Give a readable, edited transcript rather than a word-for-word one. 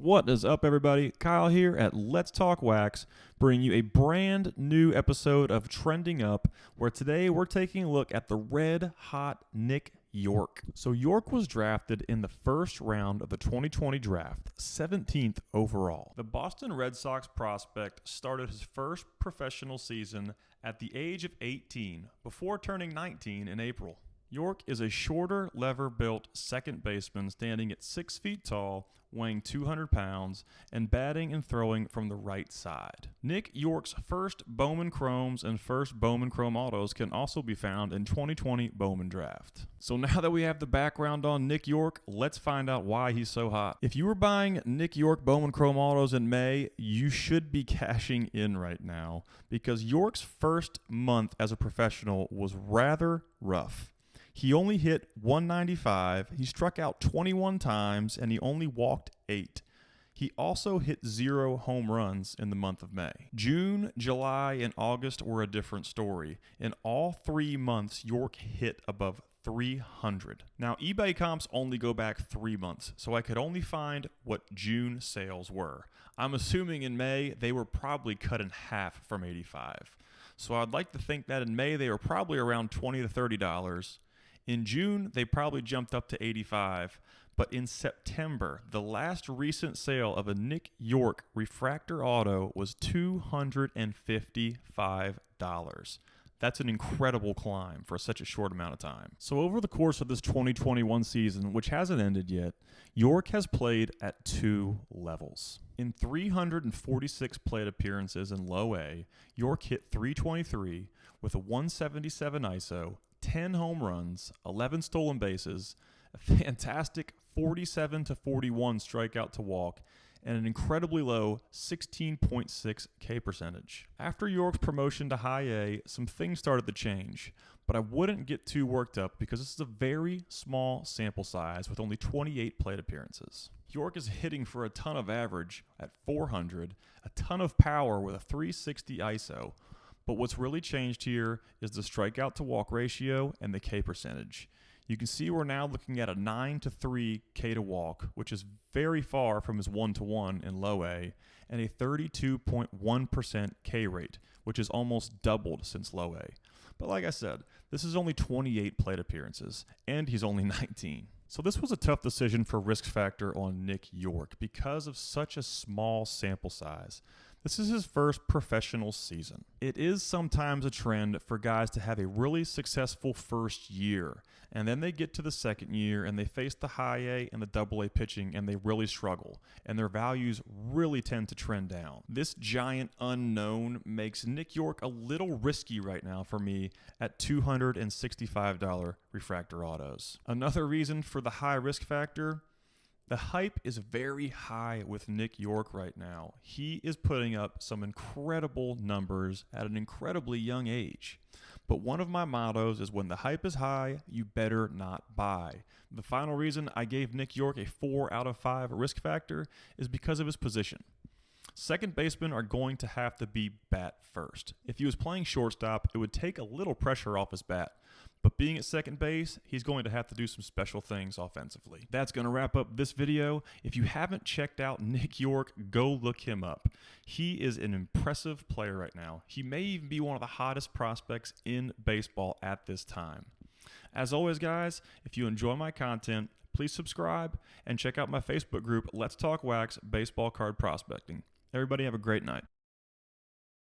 What is up, everybody? Kyle here at Let's Talk Wax, bringing you a brand new episode of Trending Up, where today we're taking a look at the red-hot Nick Yorke. So Yorke was drafted in the first round of the 2020 draft, 17th overall. The Boston Red Sox prospect started his first professional season at the age of 18, before turning 19 in April. Yorke is a shorter, lever-built second baseman standing at 6 feet tall, weighing 200 pounds, and batting and throwing from the right side. Nick Yorke's first Bowman Chromes and first Bowman Chrome Autos can also be found in 2020 Bowman Draft. So now that we have the background on Nick Yorke, let's find out why he's so hot. If you were buying Nick Yorke Bowman Chrome Autos in May, you should be cashing in right now, because Yorke's first month as a professional was rather rough. He only hit 195, he struck out 21 times, and he only walked 8. He also hit 0 home runs in the month of May. June, July, and August were a different story. In all 3 months, Yorke hit above 300. Now, eBay comps only go back 3 months, so I could only find what June sales were. I'm assuming in May, they were probably cut in half from 85. So I'd like to think that in May, they were probably around $20 to $30. In June, they probably jumped up to 85, but in September, the last recent sale of a Nick Yorke refractor auto was $255. That's an incredible climb for such a short amount of time. So over the course of this 2021 season, which hasn't ended yet, Yorke has played at 2 levels. In 346 plate appearances in low A, Yorke hit .323 with a 177 ISO, 10 home runs, 11 stolen bases, a fantastic 47 to 41 strikeout to walk, and an incredibly low 16.6 K percentage. After Yorke's promotion to high A, some things started to change, but I wouldn't get too worked up because this is a very small sample size with only 28 plate appearances. Yorke is hitting for a ton of average at 400, a ton of power with a 360 ISO, but what's really changed here is the strikeout to walk ratio and the K percentage. You can see we're now looking at a 9 to 3 K to walk, which is very far from his 1 to 1 in low A, and a 32.1% K rate, which is almost doubled since low A. But like I said, this is only 28 plate appearances, and he's only 19. So this was a tough decision for risk factor on Nick Yorke because of such a small sample size. This is his first professional season. It is sometimes a trend for guys to have a really successful first year, and then they get to the second year and they face the high A and the double A pitching and they really struggle, and their values really tend to trend down. This giant unknown makes Nick Yorke a little risky right now for me at $265 refractor autos. Another reason for the high risk factor: the hype is very high with Nick Yorke right now. He is putting up some incredible numbers at an incredibly young age. But one of my mottos is when the hype is high, you better not buy. The final reason I gave Nick Yorke a 4 out of 5 risk factor is because of his position. Second basemen are going to have to be bat first. If he was playing shortstop, it would take a little pressure off his bat. But being at second base, he's going to have to do some special things offensively. That's going to wrap up this video. If you haven't checked out Nick Yorke, go look him up. He is an impressive player right now. He may even be one of the hottest prospects in baseball at this time. As always, guys, if you enjoy my content, please subscribe and check out my Facebook group, Let's Talk Wax Baseball Card Prospecting. Everybody have a great night.